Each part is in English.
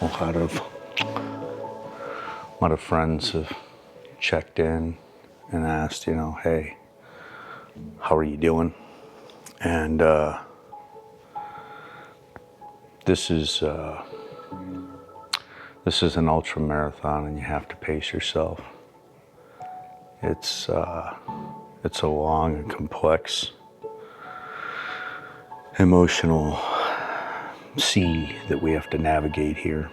A lot of friends have checked in and asked, hey, how are you doing? And this is an ultra marathon, and you have to pace yourself. It's a long and complex emotional sea that we have to navigate here.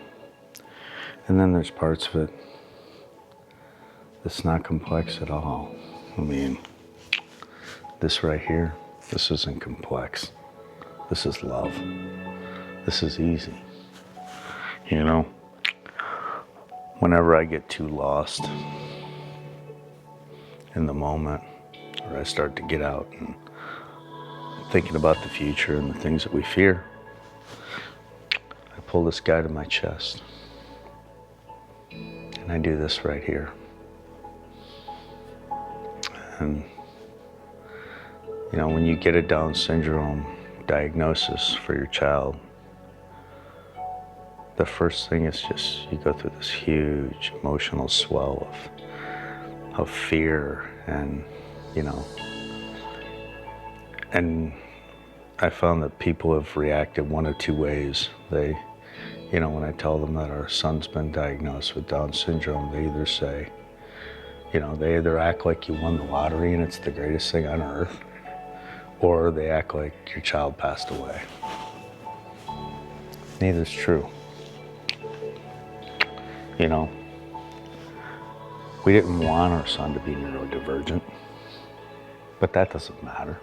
And then there's parts of it that's not complex at all. I mean, this right here, this isn't complex. This is love. This is easy. Whenever I get too lost in the moment, or I start to get out and thinking about the future and the things that we fear, I pull this guy to my chest. And I do this right here. And, when you get a Down syndrome diagnosis for your child, the first thing is just you go through this huge emotional swell of fear and, and I found that people have reacted one of two ways. They, when I tell them that our son's been diagnosed with Down syndrome, they either say, they either act like you won the lottery and it's the greatest thing on earth, or they act like your child passed away. Neither's true. We didn't want our son to be neurodivergent, but that doesn't matter.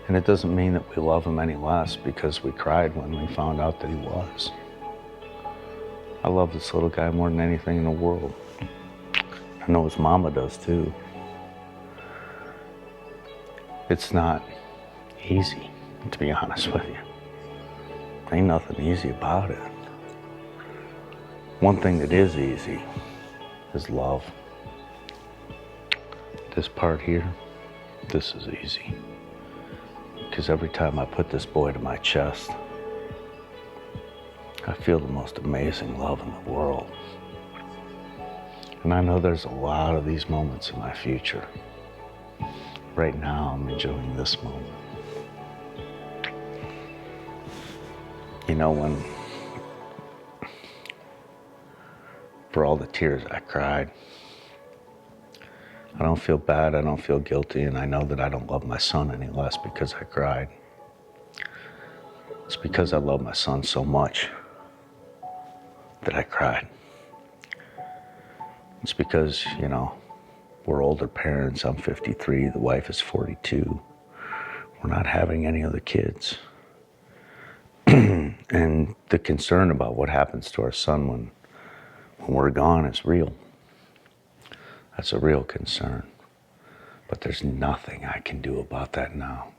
And it doesn't mean that we love him any less because we cried when we found out that he was. I love this little guy more than anything in the world. I know his mama does too. It's not easy, to be honest with you. Ain't nothing easy about it. One thing that is easy is love. This part here, this is easy. Because every time I put this boy to my chest, I feel the most amazing love in the world. And I know there's a lot of these moments in my future. Right now, I'm enjoying this moment. When, for all the tears I cried, I don't feel bad, I don't feel guilty, and I know that I don't love my son any less because I cried. It's because I love my son so much that I cried. It's because, we're older parents. I'm 53, the wife is 42. We're not having any other kids. And the concern about what happens to our son when we're gone is real. That's a real concern. But there's nothing I can do about that now.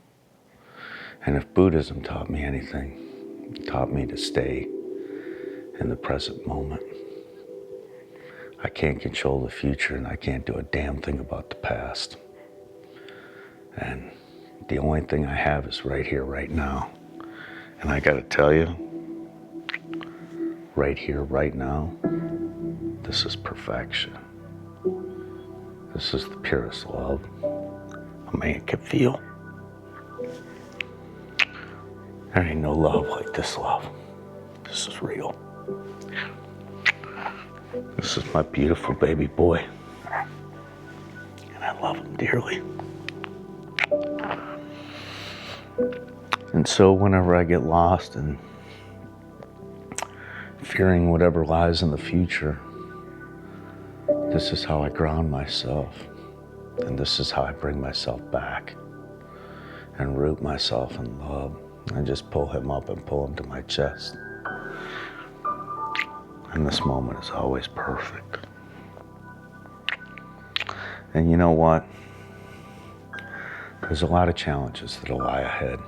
And if Buddhism taught me anything, it taught me to stay in the present moment. I can't control the future, and I can't do a damn thing about the past. And the only thing I have is right here, right now. And I gotta tell you, right here, right now, this is perfection. This is the purest love a man can feel. There ain't no love like this love. This is real. This is my beautiful baby boy. And I love him dearly. And so whenever I get lost and fearing whatever lies in the future, this is how I ground myself. And this is how I bring myself back and root myself in love. I just pull him up and pull him to my chest. And this moment is always perfect. And you know what? There's a lot of challenges that'll lie ahead.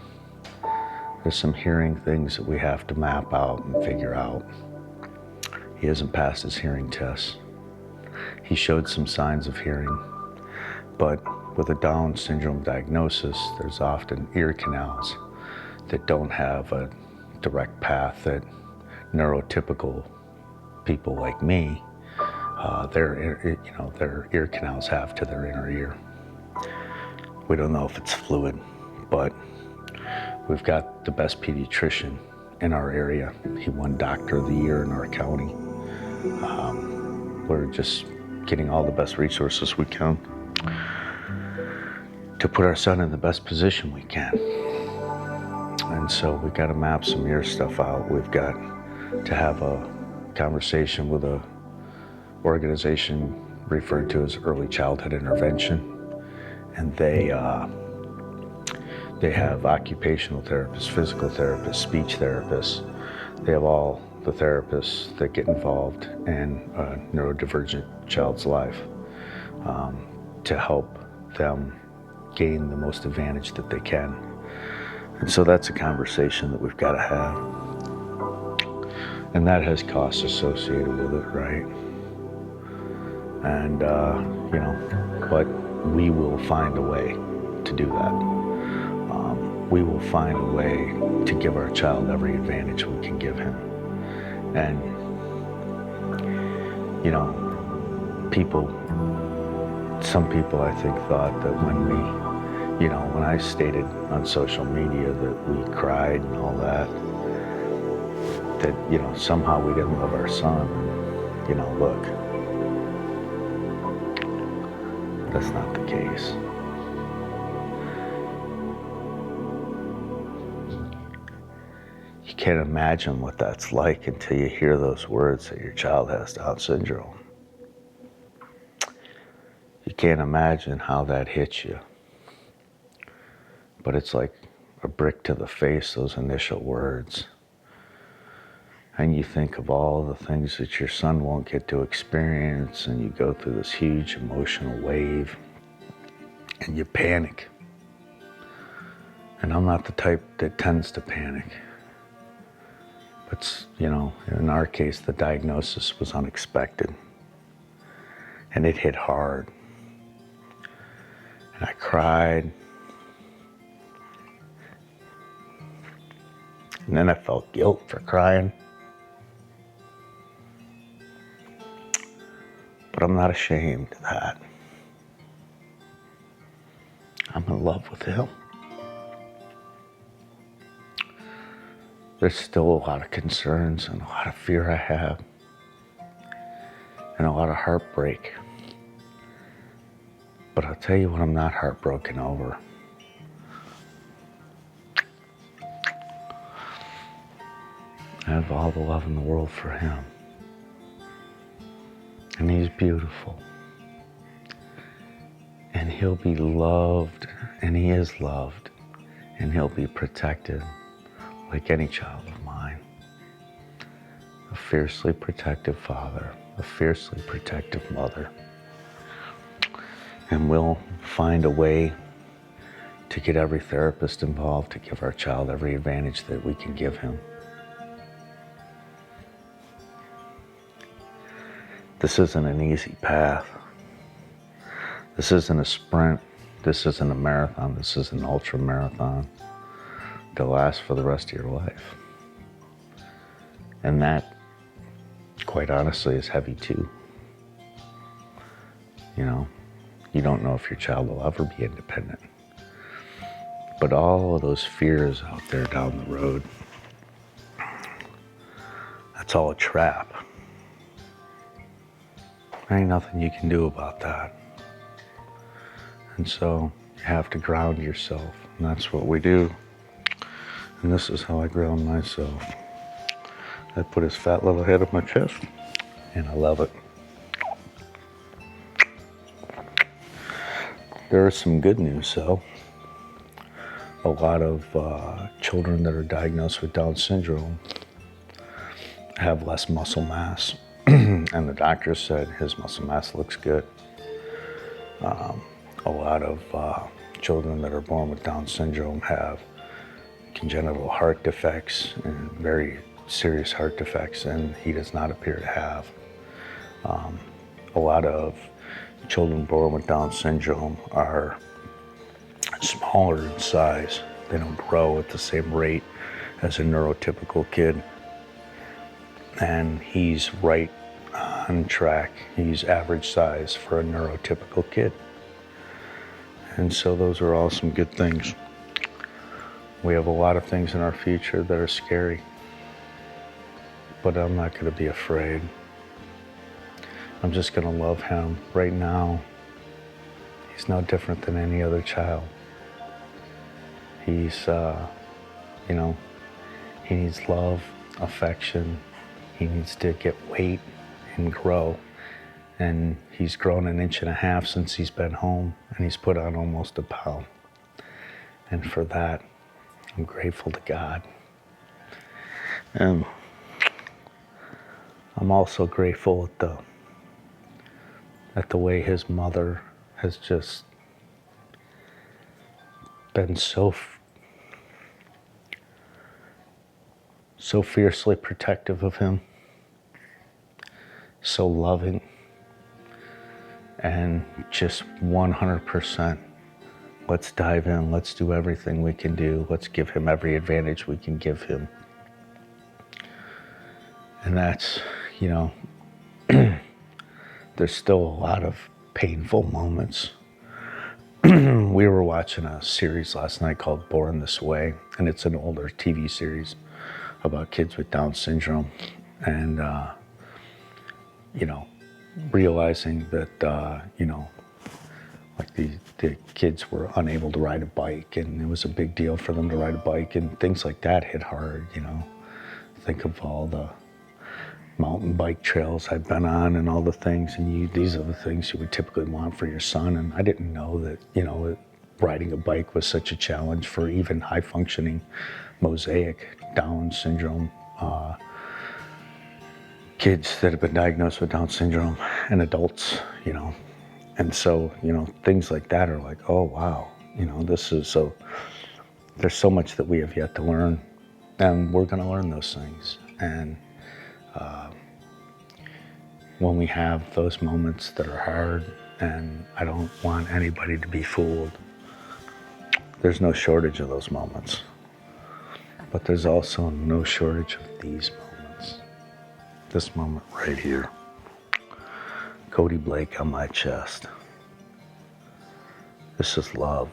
There's some hearing things that we have to map out and figure out. He hasn't passed his hearing test. He showed some signs of hearing, but with a Down syndrome diagnosis, there's often ear canals that don't have a direct path that neurotypical people like me, their ear canals have to their inner ear. We don't know if it's fluid, but we've got the best pediatrician in our area. He won Doctor of the Year in our county. We're just getting all the best resources we can to put our son in the best position we can. And so we've got to map some ear stuff out. We've got to have a conversation with a organization referred to as Early Childhood Intervention. And they have occupational therapists, physical therapists, speech therapists. They have all the therapists that get involved in a neurodivergent child's life to help them gain the most advantage that they can. And so that's a conversation that we've got to have. And that has costs associated with it, right? And, but we will find a way to do that. We will find a way to give our child every advantage we can give him. And, some people I think thought that when I stated on social media that we cried and all that, somehow we didn't love our son. Look, that's not the case. You can't imagine what that's like until you hear those words that your child has Down syndrome. You can't imagine how that hits you. But it's like a brick to the face, those initial words. And you think of all the things that your son won't get to experience, and you go through this huge emotional wave, and you panic. And I'm not the type that tends to panic. But, in our case, the diagnosis was unexpected. And it hit hard. And I cried. And then I felt guilt for crying. But I'm not ashamed of that. I'm in love with him. There's still a lot of concerns and a lot of fear I have. And a lot of heartbreak. But I'll tell you what I'm not heartbroken over. I have all the love in the world for him. And he's beautiful. And he'll be loved, and he is loved, and he'll be protected like any child of mine. A fiercely protective father, a fiercely protective mother. And we'll find a way to get every therapist involved to give our child every advantage that we can give him. This isn't an easy path. This isn't a sprint. This isn't a marathon. This is an ultra marathon to last for the rest of your life. And that, quite honestly, is heavy too. You don't know if your child will ever be independent. But all of those fears out there down the road, that's all a trap. There ain't nothing you can do about that. And so you have to ground yourself, and that's what we do. And this is how I ground myself. I put his fat little head on my chest, and I love it. There is some good news, though. A lot of children that are diagnosed with Down syndrome have less muscle mass. And the doctor said his muscle mass looks good. A lot of children that are born with Down syndrome have congenital heart defects and very serious heart defects, and he does not appear to have. A lot of children born with Down syndrome are smaller in size. They don't grow at the same rate as a neurotypical kid. And he's right on track. He's average size for a neurotypical kid. And so those are all some good things. We have a lot of things in our future that are scary, but I'm not going to be afraid. I'm just going to love him. Right now, he's no different than any other child. He's, he needs love, affection. He needs to get weight and grow. And he's grown 1.5 inches since he's been home, and he's put on almost a pound. And for that, I'm grateful to God. And I'm also grateful at the way his mother has just been so fiercely protective of him, so loving, and just 100%. Let's dive in. Let's do everything we can do. Let's give him every advantage we can give him. And that's, there's still a lot of painful moments. We were watching a series last night called Born This Way, and it's an older TV series about kids with Down syndrome. And, realizing that, like the kids were unable to ride a bike, and it was a big deal for them to ride a bike, and things like that hit hard. Think of all the mountain bike trails I've been on and all the things, and these are the things you would typically want for your son. And I didn't know that, riding a bike was such a challenge for even high functioning mosaic Down syndrome kids that have been diagnosed with Down syndrome, and adults, And so, things like that are like, oh, wow, this is so, there's so much that we have yet to learn, and we're going to learn those things. And when we have those moments that are hard, and I don't want anybody to be fooled, there's no shortage of those moments. But there's also no shortage of these moments. This moment right here. Cody Blake on my chest. This is love,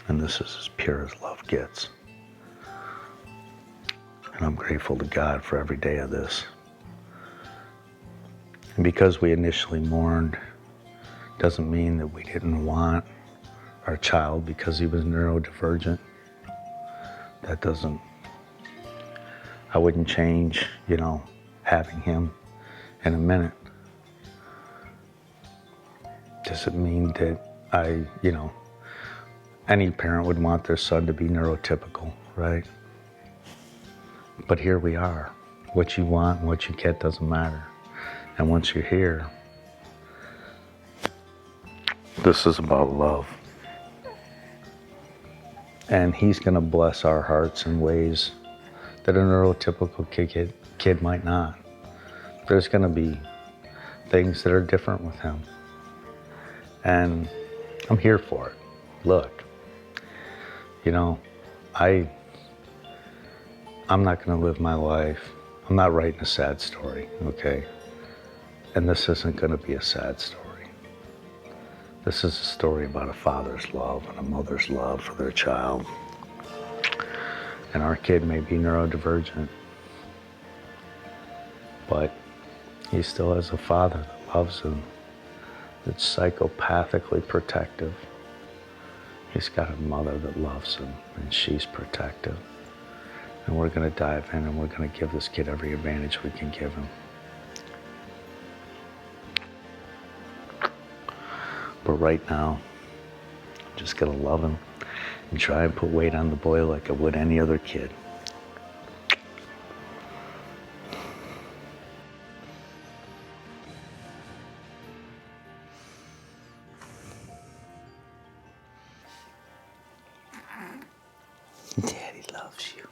and this is as pure as love gets. And I'm grateful to God for every day of this. And because we initially mourned, doesn't mean that we didn't want our child because he was neurodivergent. That doesn't, I wouldn't change, having him in a minute. Doesn't mean that any parent would want their son to be neurotypical, right? But here we are. What you want and what you get doesn't matter. And once you're here, this is about love. And he's going to bless our hearts in ways that a neurotypical kid might not. There's going to be things that are different with him. And I'm here for it. Look, I'm not going to live my life. I'm not writing a sad story, okay? And this isn't going to be a sad story. This is a story about a father's love and a mother's love for their child. And our kid may be neurodivergent, but he still has a father that loves him, that's psychopathically protective. He's got a mother that loves him, and she's protective. And we're going to dive in, and we're going to give this kid every advantage we can give him. But right now, I'm just going to love him and try and put weight on the boy like I would any other kid. Daddy loves you.